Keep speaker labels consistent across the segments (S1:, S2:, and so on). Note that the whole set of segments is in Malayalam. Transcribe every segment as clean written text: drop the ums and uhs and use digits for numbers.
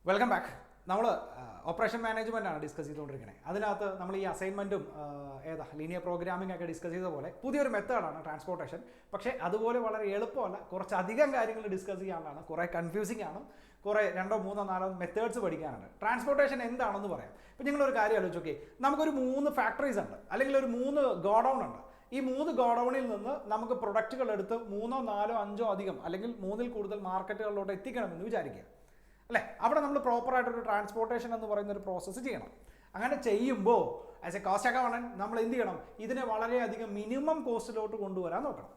S1: Welcome back. നമ്മൾ ഓപ്പറേഷൻ മാനേജ്മെൻ്റ് ആണ് ഡിസ്കസ് ചെയ്തുകൊണ്ടിരിക്കുന്നത്. അതിനകത്ത് നമ്മൾ ഈ അസൈൻമെൻറ്റും ലീനിയർ പ്രോഗ്രാമിംഗ് ഒക്കെ ഡിസ്കസ് ചെയ്ത പോലെ പുതിയൊരു മെത്തേഡാണ് ട്രാൻസ്പോർട്ടേഷൻ. പക്ഷേ അതുപോലെ വളരെ എളുപ്പമല്ല, കുറച്ചധികം കാര്യങ്ങൾ ഡിസ്കസ് ചെയ്യാനുള്ളതാണ്, കുറേ കൺഫ്യൂസിംഗ് ആണ്, കുറേ 2, 3, 4 മെത്തേഡ്സ് പഠിക്കാനുണ്ട്. ട്രാൻസ്പോർട്ടേഷൻ എന്താണെന്ന് പറയാം. ഇപ്പം നിങ്ങളൊരു കാര്യം ആലോചിച്ച് നോക്കി, നമുക്കൊരു 3 ഫാക്ടറീസ് ഉണ്ട്, അല്ലെങ്കിൽ ഒരു 3 ഗോഡൗൺ ഉണ്ട്. ഈ 3 ഗോഡൗണിൽ നിന്ന് നമുക്ക് പ്രൊഡക്റ്റുകൾ എടുത്ത് 3, 4, 5 അധികം അല്ലെങ്കിൽ 3-ൽ കൂടുതൽ മാർക്കറ്റുകളിലോട്ട് എത്തിക്കണമെന്ന് വിചാരിക്കുക അല്ലേ. അവിടെ നമ്മൾ പ്രോപ്പറായിട്ടൊരു ട്രാൻസ്പോർട്ടേഷൻ എന്ന് പറയുന്ന ഒരു പ്രോസസ്സ് ചെയ്യണം. അങ്ങനെ ചെയ്യുമ്പോൾ ആസ് എ കോസ്റ്റ് അക്കൗണ്ടന്റ് നമ്മൾ എന്ത് ചെയ്യണം? ഇതിനെ വളരെയധികം മിനിമം കോസ്റ്റിലോട്ട് കൊണ്ടുവരാൻ നോക്കണം,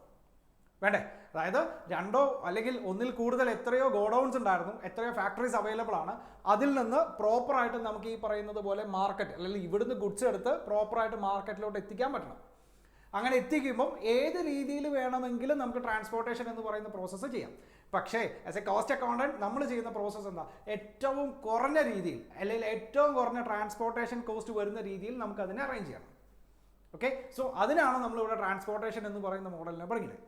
S1: വേണ്ടേ? അതായത് 2 അല്ലെങ്കിൽ 1-ൽ കൂടുതൽ എത്രയോ ഗോഡൗൺസ് ഉണ്ടായിരുന്നു, എത്രയോ ഫാക്ടറീസ് അവൈലബിൾ ആണ്. അതിൽ നിന്ന് പ്രോപ്പറായിട്ട് നമുക്ക് ഈ പറയുന്നത് പോലെ മാർക്കറ്റ് അല്ലെങ്കിൽ ഇവിടുന്ന് ഗുഡ്സ് എടുത്ത് പ്രോപ്പറായിട്ട് മാർക്കറ്റിലോട്ട് എത്തിക്കാൻ പറ്റണം. അങ്ങനെ എത്തിക്കുമ്പം ഏത് രീതിയിൽ വേണമെങ്കിലും നമുക്ക് ട്രാൻസ്പോർട്ടേഷൻ എന്ന് പറയുന്ന പ്രോസസ്സ് ചെയ്യാം. പക്ഷേ ആസ് എ കോസ്റ്റ് അക്കൗണ്ടന്റ് നമ്മൾ ചെയ്യുന്ന പ്രോസസ്സ് എന്താ? ഏറ്റവും കുറഞ്ഞ രീതിയിൽ അല്ലെങ്കിൽ ഏറ്റവും കുറഞ്ഞ ട്രാൻസ്പോർട്ടേഷൻ കോസ്റ്റ് വരുന്ന രീതിയിൽ നമുക്ക് അതിനെ അറേഞ്ച് ചെയ്യണം. ഓക്കെ, സോ അതിനാണ് നമ്മളിവിടെ ട്രാൻസ്പോർട്ടേഷൻ എന്ന് പറയുന്ന മോഡലിനെ പഠിക്കുന്നത്.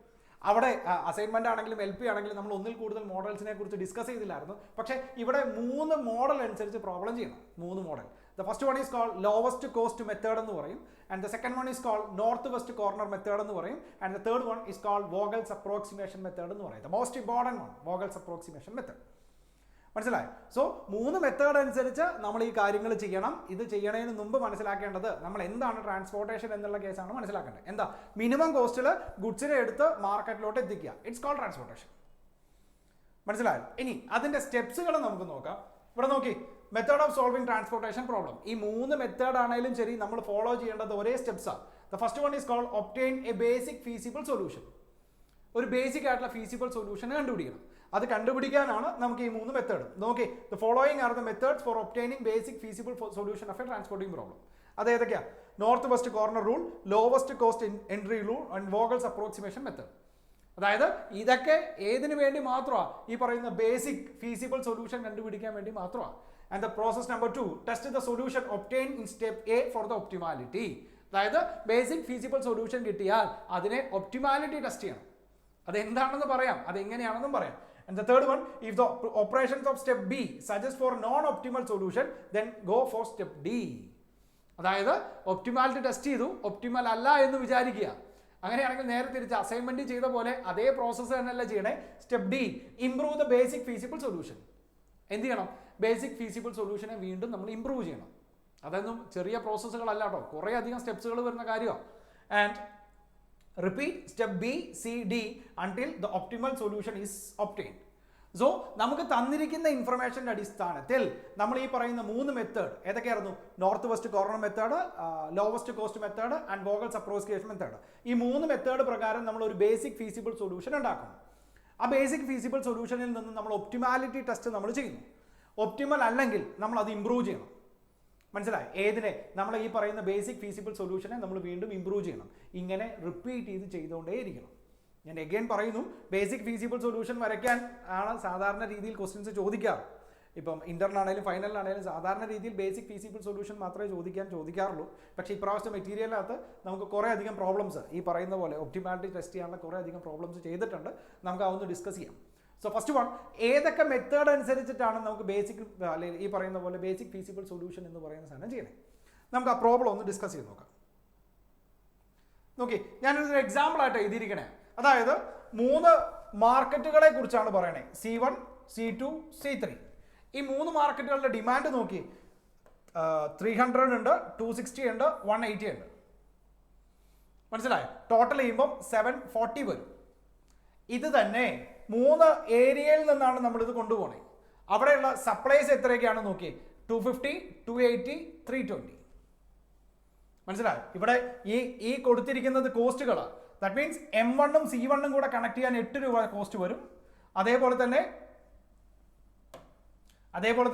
S1: അവിടെ അസൈൻമെന്റ് ആണെങ്കിലും LP ആണെങ്കിലും നമ്മൾ 1-ൽ കൂടുതൽ മോഡൽസിനെ കുറിച്ച് ഡിസ്കസ് ചെയ്തില്ലായിരുന്നു. പക്ഷേ ഇവിടെ 3 മോഡൽ അനുസരിച്ച് പ്രോബ്ലം ചെയ്യണം. 3 model. The first one is called lowest cost method എന്ന് പറയും, and the second one is called northwest corner method എന്ന് പറയും, and the third one is called Vogel's approximation method എന്ന് പറയും. The most important one, Vogel's approximation method. മനസ്സിലായി? സോ 3 മെത്തേഡ് അനുസരിച്ച് നമ്മൾ ഈ കാര്യങ്ങൾ ചെയ്യണം. ഇത് ചെയ്യണതിന് മുമ്പ് മനസ്സിലാക്കേണ്ടത് നമ്മൾ എന്താണ് ട്രാൻസ്പോർട്ടേഷൻ എന്നുള്ള കേസാണ് മനസ്സിലാക്കേണ്ടത്. എന്താ? മിനിമം കോസ്റ്റിൽ ഗുഡ്സിനെ എടുത്ത് മാർക്കറ്റിലോട്ട് എത്തിക്കുക. It's called transportation. മനസ്സിലായോ? ഇനി അതിന്റെ സ്റ്റെപ്സുകൾ നമുക്ക് നോക്കാം. ഇവിടെ നോക്കി, method of solving transportation problem. ഈ 3 മെത്തേഡ് ആണെങ്കിലും ശരി നമ്മൾ ഫോളോ ചെയ്യേണ്ടത് ഒരേ സ്റ്റെപ്സാണ്. The first one is called obtain a basic feasible solution. ഒരു ബേസിക് ആയിട്ടുള്ള ഫീസിബിൾ സൊല്യൂഷൻ കണ്ടുപിടിക്കണം. അത് കണ്ടുപിടിക്കാനാണ് നമുക്ക് ഈ 3 മെത്തേഡ്. നോക്കി, the following are the methods for obtaining basic feasible solution of a transporting problem. അത് ഏതൊക്കെയാണ്? North west corner rule, lowest cost entry rule and Vogel's approximation method. അതായത് ഇതൊക്കെ ഏതിനു വേണ്ടി മാത്രമാണ്? ഈ പറയുന്ന ബേസിക് ഫീസിബിൾ സൊല്യൂഷൻ കണ്ടുപിടിക്കാൻ വേണ്ടി മാത്രമാണ്. And the process number 2, test the solution obtain in step A for the optimality. അതായത് ബേസിക് ഫീസിബിൾ സൊല്യൂഷൻ കിട്ടിയാൽ അതിനെ ഒപ്റ്റിമാലിറ്റി ടെസ്റ്റ് ചെയ്യണം. അതെന്താണെന്ന് പറയാം, അതെങ്ങനെയാണെന്നും പറയാം. And the third one, if the operations of step B suggest for non-optimal solution, then go for step D. അതായത് ഒപ്റ്റിമാലിറ്റി ടെസ്റ്റ് ചെയ്തു, ഒപ്റ്റിമൽ അല്ല എന്ന് വിചാരിക്കുക. അങ്ങനെയാണെങ്കിൽ നേരെ തിരിച്ച് അസൈൻമെന്റ് ചെയ്ത പോലെ അതേ പ്രോസസ്സ് തന്നെയല്ല ചെയ്യണേ. Step D, improve the basic feasible solution. എന്ത് ചെയ്യണം? ബേസിക് ഫീസിബിൾ സൊല്യൂഷനെ വീണ്ടും നമ്മൾ ഇംപ്രൂവ് ചെയ്യണം. അതൊന്നും ചെറിയ പ്രോസസ്സുകളല്ല കേട്ടോ, കുറേ അധികം സ്റ്റെപ്സുകൾ വരുന്ന കാര്യമാണ്. And repeat step B, C, D until the optimal solution is obtained. So നമുക്ക് തന്നിരിക്കുന്ന ഇൻഫർമേഷൻ്റെ അടിസ്ഥാനത്തിൽ നമ്മൾ ഈ പറയുന്ന 3 മെത്തേഡ് ഏതൊക്കെയായിരുന്നു? North west corner method, lowest cost method and Vogel's approximation method. ഈ 3 മെത്തേഡ് പ്രകാരം നമ്മൾ ഒരു ബേസിക് ഫീസിബിൾ സൊല്യൂഷൻ ഉണ്ടാക്കണം. ആ ബേസിക് ഫീസിബിൾ സൊല്യൂഷനിൽ നിന്ന് നമ്മൾ ഒപ്റ്റിമാലിറ്റി ടെസ്റ്റ് നമ്മൾ ചെയ്യുന്നു. ഒപ്റ്റിമൽ അല്ലെങ്കിൽ നമ്മൾ അത് ഇംപ്രൂവ് ചെയ്യണം. മനസ്സിലായി? ഏതിനെ? നമ്മൾ ഈ പറയുന്ന ബേസിക് ഫീസിബിൾ സൊല്യൂഷനെ നമ്മൾ വീണ്ടും ഇംപ്രൂവ് ചെയ്യണം. ഇങ്ങനെ റിപ്പീറ്റ് ചെയ്തുകൊണ്ടേയിരിക്കണം. ഞാൻ എഗെയിൻ പറയുന്നു, ബേസിക് ഫീസിബിൾ സൊല്യൂഷൻ വരയ്ക്കാൻ ആണ് സാധാരണ രീതിയിൽ ക്വസ്റ്റ്യൻസ് ചോദിക്കാറ്. ഇപ്പം ഇന്ററിനാണേലും ഫൈനലിനാണേലും സാധാരണ രീതിയിൽ ബേസിക് ഫീസിബിൾ സൊല്യൂഷൻ മാത്രമേ ചോദിക്കാറുള്ളൂ. പക്ഷേ ഇപ്രാവശ്യം മെറ്റീരിയലിനകത്ത് നമുക്ക് കുറേ അധികം പ്രോബ്ലംസ് ഈ പറയുന്ന പോലെ ഒപ്റ്റിമാലിറ്റി ടെസ്റ്റ് ചെയ്യാനുള്ള കുറേ അധികം പ്രോബ്ലംസ് ചെയ്തിട്ടുണ്ട്. നമുക്ക് അതൊന്ന് ഡിസ്കസ് ചെയ്യാം. സോ ഫസ്റ്റ് വൺ, ഏതൊക്കെ മെത്തേഡ് അനുസരിച്ചിട്ടാണ് നമുക്ക് ബേസിക് അല്ലെങ്കിൽ ഈ പറയുന്ന പോലെ ബേസിക് ഫീസിബിൾ സൊല്യൂഷൻ എന്ന് പറയുന്ന സാധനം ചെയ്യണേ? നമുക്ക് ആ പ്രോബ്ലം ഒന്ന് ഡിസ്കസ് ചെയ്ത് നോക്കാം. നോക്കി, ഞാനൊരു എക്സാമ്പിൾ ആയിട്ട് എഴുതിയിരിക്കണേ. അതായത് 3 മാർക്കറ്റുകളെ കുറിച്ചാണ് പറയണേ. C1, C2, C3. ഈ 3 മാർക്കറ്റുകളുടെ ഡിമാൻഡ് നോക്കി, 300 ഉണ്ട്, 260 ഉണ്ട്, 180 ഉണ്ട്. മനസ്സിലായോ? ടോട്ടൽ ചെയ്യുമ്പം 740 വരും. ഇത് തന്നെ 3 ഏരിയയിൽ നിന്നാണ് നമ്മളിത് കൊണ്ടുപോകണേ. അവിടെയുള്ള സപ്ലൈസ് എത്രയൊക്കെയാണ് നോക്കി, 250, 280, 320. മനസ്സിലായോ? ഇവിടെ ഈ കൊടുത്തിരിക്കുന്നത് കോസ്റ്റുകളാണ്. ദാറ്റ് മീൻസ് M1ഉം C1ഉം കൂടെ കണക്ട് ചെയ്യാൻ 8 രൂപ കോസ്റ്റ് വരും. അതേപോലെ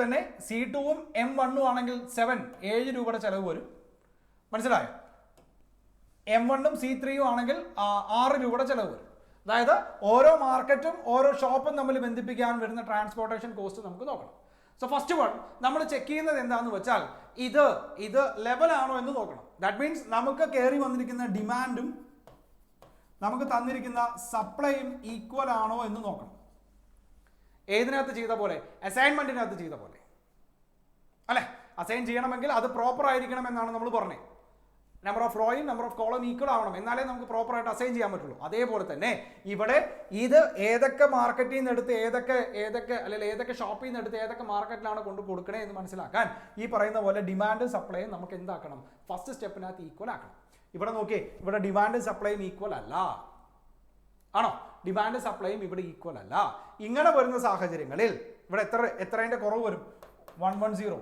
S1: തന്നെ C2ഉം M1ഉം ആണെങ്കിൽ 7 രൂപയുടെ ചിലവ് വരും. മനസ്സിലായോ? M1ഉം C3ഉം ആണെങ്കിൽ 6 രൂപയുടെ ചിലവ് വരും. അതായത് ഓരോ മാർക്കറ്റും ഓരോ ഷോപ്പും തമ്മിൽ ബന്ധിപ്പിക്കാൻ വരുന്ന ട്രാൻസ്പോർട്ടേഷൻ കോസ്റ്റ് നമുക്ക് നോക്കണം. സോ ഫസ്റ്റ് വൺ, നമ്മൾ ചെക്ക് ചെയ്യുന്നത് എന്താണെന്ന് വെച്ചാൽ ഇത് ലെവലാണോ എന്ന് നോക്കണം. ദാറ്റ് മീൻസ് നമുക്ക് കയറി വന്നിരിക്കുന്ന ഡിമാൻഡും നമുക്ക് തന്നിരിക്കുന്ന സപ്ലൈയും ഈക്വൽ ആണോ എന്ന് നോക്കണം. ഏതിനകത്ത് ചെയ്ത പോലെ? അസൈൻമെന്റിനകത്ത് ചെയ്ത പോലെ. അല്ലേ? അസൈൻ ചെയ്യണമെങ്കിൽ അത് പ്രോപ്പർ ആയിരിക്കണം എന്നാണ് നമ്മൾ പറഞ്ഞത്. നമ്പർ ഓഫ് റോയും നമ്പർ ഓഫ് കോളം ഈക്വൽ ആവണം, എന്നാലേ നമുക്ക് പ്രോപ്പറായിട്ട് അസൈൻ ചെയ്യാൻ പറ്റുള്ളൂ. അതേപോലെ തന്നെ ഇവിടെ ഇത് ഏതൊക്കെ മാർക്കറ്റിൽ നിന്ന് എടുത്ത് ഏതൊക്കെ ഷോപ്പിൽ നിന്ന് എടുത്ത് ഏതൊക്കെ മാർക്കറ്റിലാണ് കൊണ്ട് കൊടുക്കണേ എന്ന് മനസ്സിലാക്കാൻ ഈ പറയുന്ന പോലെ ഡിമാൻഡും സപ്ലൈയും നമുക്ക് എന്താക്കണം, ഫസ്റ്റ് സ്റ്റെപ്പിനകത്ത് ഈക്വൽ ആക്കണം. ഇവിടെ നോക്കിയേ, ഇവിടെ ഡിമാൻഡും സപ്ലൈയും ഈക്വൽ അല്ല, ആണോ? ഡിമാൻഡ് സപ്ലൈയും ഇവിടെ ഈക്വൽ അല്ല. ഇങ്ങനെ വരുന്ന സാഹചര്യങ്ങളിൽ ഇവിടെ എത്രേൻ്റെ കുറവ് വരും? 110,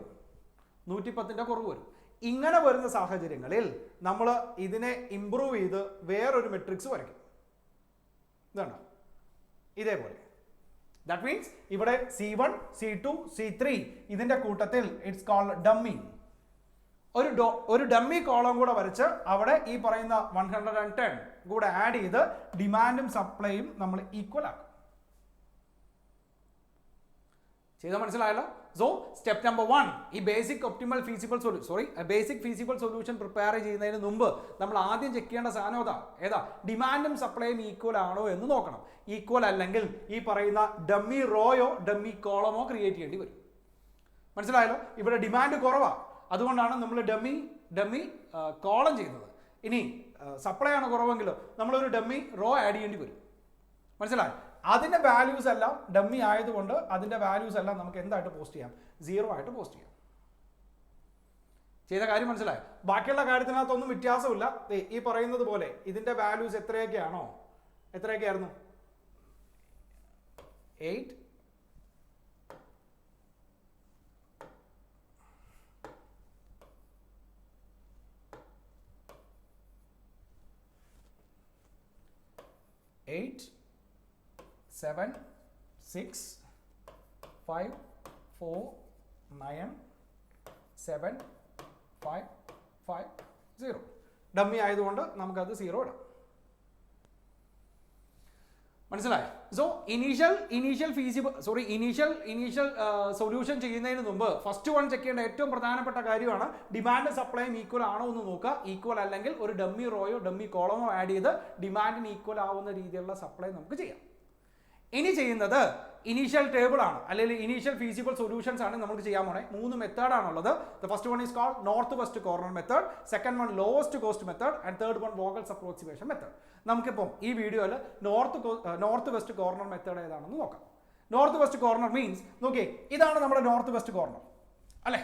S1: 110ൻ്റെ കുറവ് വരും. ഇങ്ങനെ വരുന്ന സാഹചര്യങ്ങളിൽ നമ്മൾ ഇതിനെ ഇംപ്രൂവ് ചെയ്ത് വേറൊരു മെട്രിക്സ് വരയ്ക്കും. ഇതുണ്ടോ? ഇതേപോലെ. ദാറ്റ് മീൻസ് ഇവിടെ C1, C2, C3 ഇതിന്റെ കൂട്ടത്തിൽ ഇറ്റ്സ് കോൾഡ് ഡമ്മി. ഒരു ഡമ്മി കോളം കൂടെ വരച്ച് അവിടെ ഈ പറയുന്ന 110 കൂടെ ആഡ് ചെയ്ത് ഡിമാൻഡും സപ്ലൈയും നമ്മൾ ഈക്വൽ ആക്കും. ചെയ്താൽ മനസ്സിലായല്ലോ? സോ സ്റ്റെപ്പ് നമ്പർ 1, ഈ ബേസിക് ഫീസിബിൾ സൊല്യൂഷൻ പ്രിപ്പയർ ചെയ്യുന്നതിന് മുമ്പ് നമ്മൾ ആദ്യം ചെക്ക് ചെയ്യേണ്ട സാധനം ഏതാ? ഡിമാൻഡും സപ്ലൈയും ഈക്വൽ ആണോ എന്ന് നോക്കണം. ഈക്വൽ അല്ലെങ്കിൽ ഈ പറയുന്ന ഡമ്മി റോയോ ഡമ്മി കോളമോ ക്രിയേറ്റ് ചെയ്യേണ്ടി വരും. മനസ്സിലായല്ലോ? ഇവിടെ ഡിമാൻഡ് കുറവാണ്, അതുകൊണ്ടാണ് നമ്മൾ ഡമ്മി കോളം ചെയ്യുന്നത്. ഇനി സപ്ലൈ ആണ് കുറവെങ്കിൽ നമ്മളൊരു ഡമ്മി റോ ആഡ് ചെയ്യേണ്ടി വരും. മനസ്സിലായോ? അതിൻ്റെ വാല്യൂസ് എല്ലാം ഡമ്മി ആയതുകൊണ്ട് അതിൻ്റെ വാല്യൂസ് എല്ലാം നമുക്ക് എന്തായിട്ട് പോസ്റ്റ് ചെയ്യാം? 0 ആയിട്ട് പോസ്റ്റ് ചെയ്യാം. ചെയ്ത കാര്യം മനസ്സിലായോ? ബാക്കിയുള്ള കാര്യത്തിനകത്തൊന്നും വ്യത്യാസമില്ല. ഈ പറയുന്നത് പോലെ ഇതിൻ്റെ വാല്യൂസ് എത്രയൊക്കെയായിരുന്നു? 8, 8, 7, 6, 5, 4, 9, 7, 5, 5, 0. ഡമ്മി ആയതുകൊണ്ട് നമുക്കത് 0 ഇടാം. മനസ്സിലായോ? സോ ഇനീഷ്യൽ സൊല്യൂഷൻ ചെയ്യുന്നതിന് മുമ്പ് ഫസ്റ്റ് വൺ ചെക്ക് ചെയ്യേണ്ട ഏറ്റവും പ്രധാനപ്പെട്ട കാര്യമാണ് ഡിമാൻഡ് സപ്ലൈയും ഈക്വൽ ആണോ എന്ന് നോക്കുക. ഈക്വൽ അല്ലെങ്കിൽ ഒരു ഡമ്മി റോയോ ഡമ്മി കോളമോ ആഡ് ചെയ്ത് ഡിമാൻഡിന് ഈക്വൽ ആവുന്ന രീതിയിലുള്ള സപ്ലൈ നമുക്ക് ചെയ്യാം. ഇനി ചെയ്യുന്നത് ഇനീഷ്യൽ ടേബിൾ ആണ്, അല്ലെങ്കിൽ ഇനീഷ്യൽ ഫീസിബിൾ സൊല്യൂഷൻസ് ആണ് നമുക്ക് ചെയ്യാൻ പോണേ. 3 മെത്തേഡാണുള്ളത്. The first one is called north west corner method, second one lowest cost method and third one Vogel's approximation method. നമുക്കിപ്പം ഈ വീഡിയോയിൽ നോർത്ത് വെസ്റ്റ് കോർണർ മെത്തേഡ് ഏതാണെന്ന് നോക്കാം. നോർത്ത് വെസ്റ്റ് കോർണർ മീൻസ് നോക്കിയേ, ഇതാണ് നമ്മുടെ നോർത്ത് വെസ്റ്റ് കോർണർ അല്ലേ?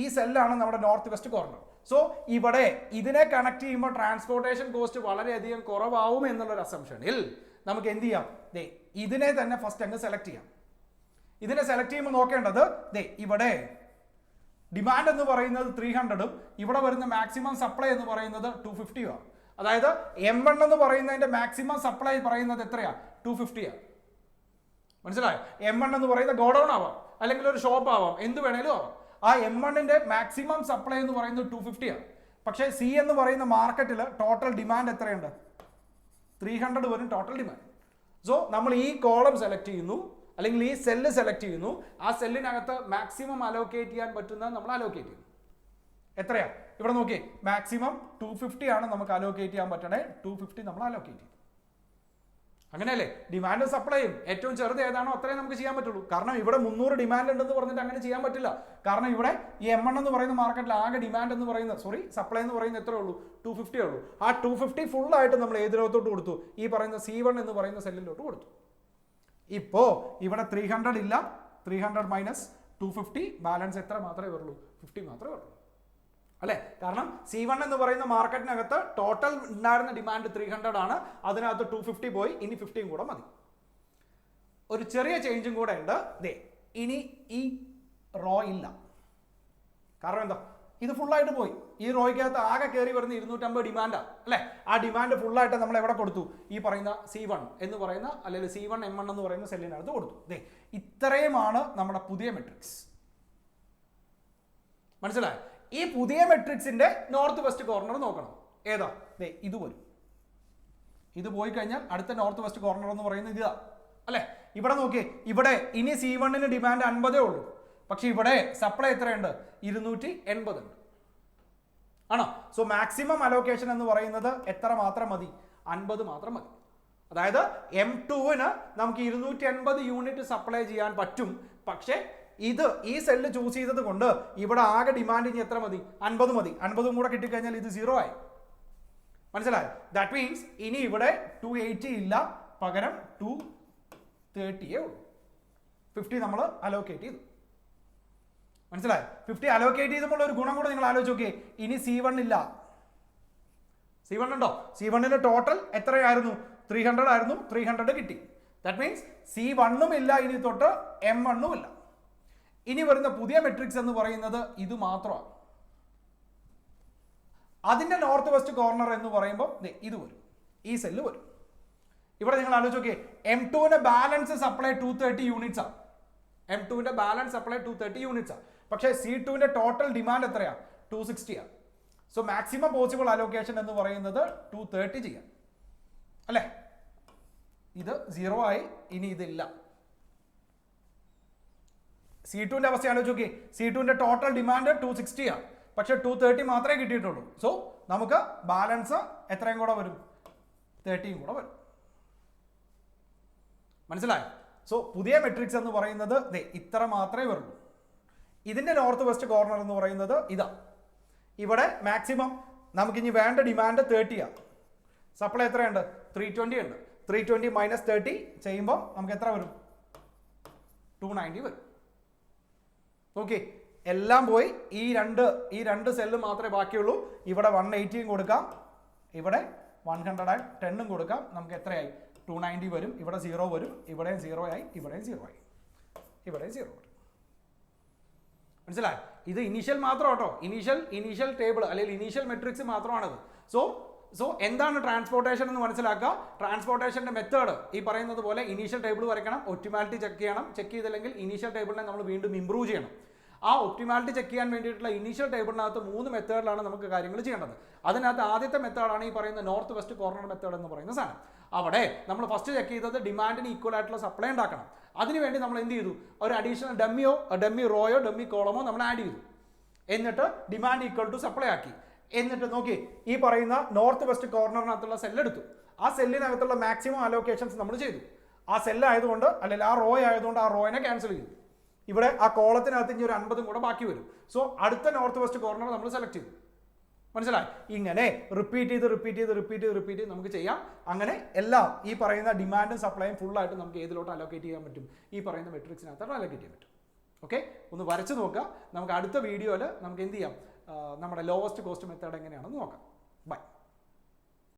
S1: ഈ സെല്ലാണ് നമ്മുടെ നോർത്ത് വെസ്റ്റ് കോർണർ. സോ ഇവിടെ ഇതിനെ കണക്ട് ചെയ്യുമ്പോൾ ട്രാൻസ്പോർട്ടേഷൻ കോസ്റ്റ് വളരെയധികം കുറവാകും എന്നുള്ളൊരു അസംഷനിൽ നമുക്ക് എന്ത് ചെയ്യാം? ഇതിനെ തന്നെ ഫസ്റ്റ് അങ്ങ് സെലക്ട് ചെയ്യാം. ഇതിനെ സെലക്ട് ചെയ്യുമ്പോൾ നോക്കേണ്ടത് ഇവിടെ ഡിമാൻഡ് എന്ന് പറയുന്നത് 300ഉം ഇവിടെ വരുന്ന മാക്സിമം സപ്ലൈ എന്ന് പറയുന്നത് 250 ആണ്. അതായത് M1 എന്ന് പറയുന്നതിന്റെ മാക്സിമം സപ്ലൈ പറയുന്നത് എത്രയാ? 250 ആണ്. മനസ്സിലായോ? M1 എന്ന് പറയുന്ന ഗോഡൌൺ ആവാം, അല്ലെങ്കിൽ ഒരു ഷോപ്പ് ആവാം, എന്ത് വേണേലും ആവാം. ആ M1ന്റെ മാക്സിമം സപ്ലൈ എന്ന് പറയുന്നത് 250 ആണ്. പക്ഷേ C എന്ന് പറയുന്ന മാർക്കറ്റിൽ ടോട്ടൽ ഡിമാൻഡ് എത്രയുണ്ട്? 300 വരും ടോട്ടൽ ഡിമാൻഡ്. സോ നമ്മൾ ഈ കോളം സെലക്ട് ചെയ്യുന്നു, അല്ലെങ്കിൽ ഈ സെല്ല് സെലക്ട് ചെയ്യുന്നു. ആ സെല്ലിനകത്ത് മാക്സിമം അലോക്കേറ്റ് ചെയ്യാൻ പറ്റുന്നത് നമ്മൾ അലോക്കേറ്റ് ചെയ്യുന്നു. എത്രയാ? ഇവിടെ നോക്കിയേ, മാക്സിമം 250 ആണ് നമുക്ക് അലോക്കേറ്റ് ചെയ്യാൻ പറ്റണേ. 250 നമ്മൾ അലോക്കേറ്റ് ചെയ്യും. അങ്ങനെയല്ലേ? ഡിമാൻഡും സപ്ലൈയും ഏറ്റവും ചെറുത് ഏതാണോ അത്രയും നമുക്ക് ചെയ്യാൻ പറ്റുള്ളൂ. കാരണം ഇവിടെ 300 ഡിമാൻഡ് ഉണ്ടെന്ന് പറഞ്ഞിട്ട് അങ്ങനെ ചെയ്യാൻ പറ്റില്ല. കാരണം ഇവിടെ ഈ M1 എന്ന് പറയുന്ന മാർക്കറ്റിൽ ആകെ ഡിമാൻഡ് എന്ന് പറയുന്നത് സപ്ലൈ എന്ന് പറയുന്നത് എത്രയേ ഉള്ളൂ? 250 ഉള്ളൂ. ആ 250 ഫുള്ളായിട്ട് നമ്മൾ ഏതിലോട്ട് കൊടുത്തു? ഈ പറയുന്ന C1 എന്ന് പറയുന്ന സെല്ലിലോട്ട് കൊടുത്തു. ഇപ്പോൾ ഇവിടെ 300 ഇല്ല, 300 മൈനസ് 250 ബാലൻസ് എത്ര മാത്രമേ വരുള്ളൂ? 50 മാത്രമേ വരുള്ളൂ അല്ലേ? കാരണം C1 എന്ന് പറയുന്ന മാർക്കറ്റിനകത്ത് ടോട്ടൽ ഉണ്ടായിരുന്ന ഡിമാൻഡ് 300 ആണ്. അതിനകത്ത് 250 പോയി, ഇനി 50 കൂടെ മതി. ഒരു ചെറിയ ചേഞ്ചും കൂടെ ഉണ്ട്. ഇനി ഈ റോ ഇല്ല. കാരണം എന്താ? ഇത് ഫുള്ളായിട്ട് പോയി. ഈ റോയ്ക്കകത്ത് ആകെ കയറി വരുന്ന 250 ഡിമാൻഡാണ് അല്ലേ? ആ ഡിമാൻഡ് ഫുള്ളായിട്ട് നമ്മൾ എവിടെ കൊടുത്തു? ഈ പറയുന്ന C1 എന്ന് പറയുന്ന, അല്ലെങ്കിൽ C1 M1 എന്ന് പറയുന്ന സെല്ലിനകത്ത് കൊടുത്തു. ഇത്രയുമാണ് നമ്മുടെ പുതിയ മെട്രിക്സ്. മനസ്സിലായോ? ഈ പുതിയ മെട്രിക്സിന്റെ നോർത്ത് വെസ്റ്റ് കോർണർ നോക്കണം. ഏതാ? ഇത് വരും. ഇത് പോയി കഴിഞ്ഞാൽ അടുത്ത നോർത്ത് വെസ്റ്റ് കോർണർ എന്ന് പറയുന്നത് ഇതാ അല്ലെ? ഇവിടെ നോക്കിയേ, ഇവിടെ ഇനി C1ന് ഡിമാൻഡ് 50 ഉള്ളൂ. പക്ഷെ ഇവിടെ സപ്ലൈ എത്രയുണ്ട്? 280 ഉണ്ട്. ആണോ? സോ മാക്സിമം അലോക്കേഷൻ എന്ന് പറയുന്നത് എത്ര മാത്രം മതി? 50 മാത്രം മതി. അതായത് M2ന് നമുക്ക് 280 യൂണിറ്റ് സപ്ലൈ ചെയ്യാൻ പറ്റും. പക്ഷേ ഈ സെല്ല് ചൂസ് ചെയ്തത് കൊണ്ട് ഇവിടെ ആകെ ഡിമാൻഡ് ഇനി എത്ര മതി? 50 മതി. 50 കൂടെ കിട്ടിക്കഴിഞ്ഞാൽ ഇത് 0 ആയി. മനസ്സിലായോ? ദാറ്റ് മീൻസ് ഇനി ഇവിടെ 280 ഇല്ല, പകരം 230 ഉള്ളൂ. 50 നമ്മൾ അലോക്കേറ്റ് ചെയ്തു. മനസ്സിലായോ? 50 അലോക്കേറ്റ് ചെയ്തപ്പോൾ ഒരു ഗുണം കൂടെ നിങ്ങൾ ആലോചിച്ച് നോക്കിയേ. ഇനി C1 ഇല്ല. C1 ഉണ്ടോ? C1ന്റെ ടോട്ടൽ എത്രയായിരുന്നു? 300 ആയിരുന്നു. 300 കിട്ടി. ദാറ്റ് മീൻസ് C1 ഇല്ല, ഇനി തൊട്ട് M1 ഇല്ല. ഇനി വരുന്ന പുതിയ മെട്രിക്സ് എന്ന് പറയുന്നത് ഇത് മാത്രമാണ്. അതിന്റെ നോർത്ത് വെസ്റ്റ് കോർണർ എന്ന് പറയുമ്പോൾ ഇത് വരും, ഈ സെല്ല് വരും. ഇവിടെ നിങ്ങൾ ആലോചിച്ച് നോക്കിയേ, M2ന്റെ ബാലൻസ് സപ്ലൈ 230 യൂണിറ്റ്സ് ആണ്. M2ന്റെ ബാലൻസ് സപ്ലൈ 230 യൂണിറ്റ്സ് ആണ്. പക്ഷേ C2ന്റെ ടോട്ടൽ ഡിമാൻഡ് എത്രയാണ്? 260 ആണ്. സോ മാക്സിമം പോസിബിൾ അലോക്കേഷൻ എന്ന് പറയുന്നത് 230 ചെയ്യാം അല്ലേ? ഇത് 0 ആയി, ഇനി ഇതില്ല. C2ന്റെ അവസ്ഥ ആലോചിച്ച് നോക്കി. C2ന്റെ ടോട്ടൽ ഡിമാൻഡ് 260 ആണ്, പക്ഷെ 230 മാത്രമേ കിട്ടിയിട്ടുള്ളൂ. സോ നമുക്ക് ബാലൻസ് എത്രയും കൂടെ വരും? 30 കൂടെ വരും. മനസ്സിലായോ? സോ പുതിയ മെട്രിക്സ് എന്ന് പറയുന്നത് ഇത്ര മാത്രമേ വരുള്ളൂ. ഇതിന്റെ നോർത്ത് വെസ്റ്റ് കോർണർ എന്ന് പറയുന്നത് ഇതാ. ഇവിടെ മാക്സിമം നമുക്കിനി വേണ്ട ഡിമാൻഡ് 30 ആണ്. സപ്ലൈ എത്രയുണ്ട്? 320 ഉണ്ട്. 320 മൈനസ് 30 ചെയ്യുമ്പോൾ നമുക്ക് എത്ര വരും? 290 വരും. ഓക്കെ, എല്ലാം പോയി. ഈ രണ്ട് സെല്ല് മാത്രമേ ബാക്കിയുള്ളൂ. ഇവിടെ 180 കൊടുക്കാം, ഇവിടെ 110 കൊടുക്കാം. നമുക്ക് എത്രയായി? 290 വരും. ഇവിടെ 0 വരും. ഇവിടെയും 0 ആയി, ഇവിടെയും 0 ആയി, ഇവിടെയും 0 വരും. മനസ്സിലായി? ഇത് ഇനീഷ്യൽ മാത്രം കേട്ടോ. ഇനീഷ്യൽ ടേബിൾ അല്ലെങ്കിൽ ഇനീഷ്യൽ മെട്രിക്സ് മാത്രമാണത്. സോ എന്താണ് ട്രാൻസ്പോർട്ടേഷൻ എന്ന് മനസ്സിലാക്കുക. ട്രാൻസ്പോർട്ടേഷന്റെ മെത്തേഡ് ഈ പറയുന്നത് പോലെ ഇനീഷ്യൽ ടേബിൾ വരയ്ക്കണം, ഒപ്റ്റിമാലിറ്റി ചെക്ക് ചെയ്യണം. ചെക്ക് ചെയ്തില്ലെങ്കിൽ ഇനീഷ്യൽ ടേബിളിനെ നമ്മൾ വീണ്ടും ഇംപ്രൂവ് ചെയ്യണം. ആ ഒപ്റ്റിമാലിറ്റി ചെക്ക് ചെയ്യാൻ വേണ്ടിയിട്ടുള്ള ഇനീഷ്യൽ ടേബിളിനകത്ത് 3 മെത്തേഡിലാണ് നമുക്ക് കാര്യങ്ങൾ ചെയ്യേണ്ടത്. അതിനകത്ത് ആദ്യത്തെ മെത്തേഡാണ് ഈ പറയുന്ന നോർത്ത് വെസ്റ്റ് കോർണർ മെത്തേഡ് എന്ന് പറയുന്ന സാധനം. അവിടെ നമ്മൾ ഫസ്റ്റ് ചെക്ക് ചെയ്തത് ഡിമാൻഡിന് ഈക്വൽ ആയിട്ടുള്ള സപ്ലൈ ഉണ്ടാക്കണം. അതിനുവേണ്ടി നമ്മൾ എന്ത് ചെയ്തു? ഒരു അഡീഷണൽ ഡമ്മി റോയോ ഡമ്മി കോളമോ നമ്മൾ ആഡ് ചെയ്തു. എന്നിട്ട് ഡിമാൻഡ് ഈക്വൽ ടു സപ്ലൈ ആക്കി. എന്നിട്ട് നോക്കി, ഈ പറയുന്ന നോർത്ത് വെസ്റ്റ് കോർണറിനകത്തുള്ള സെല്ലെടുത്തു. ആ സെല്ലിനകത്തുള്ള മാക്സിമം അലോക്കേഷൻസ് നമ്മൾ ചെയ്തു. ആ സെല്ല് ആയതുകൊണ്ട്, അല്ലെങ്കിൽ ആ റോ ആയതുകൊണ്ട് ആ റോയിനെ ക്യാൻസൽ ചെയ്തു. ഇവിടെ ആ കോളത്തിനകത്ത് ഇനി ഒരു 50 കൂടെ ബാക്കി വരും. സോ അടുത്ത നോർത്ത് വെസ്റ്റ് കോർണർ നമ്മൾ സെലക്ട് ചെയ്തു. മനസ്സിലായി? ഇങ്ങനെ റിപ്പീറ്റ് ചെയ്ത് നമുക്ക് ചെയ്യാം. അങ്ങനെ എല്ലാം ഈ പറയുന്ന ഡിമാൻഡും സപ്ലൈയും ഫുള്ളായിട്ട് നമുക്ക് ഏതിലോട്ട് അലോക്കേറ്റ് ചെയ്യാൻ പറ്റും? ഈ പറയുന്ന മെട്രിക്സിനകത്തോട്ട് അലോക്കേറ്റ് ചെയ്യാൻ പറ്റും. ഓക്കെ, ഒന്ന് വരച്ച് നോക്കുക. നമുക്ക് അടുത്ത വീഡിയോയിൽ നമുക്ക് എന്ത് ചെയ്യാം? നമ്മുടെ ലോവസ്റ്റ് കോസ്റ്റ് മെത്തേഡ് എങ്ങനെയാണെന്ന് നോക്കാം. ബൈ.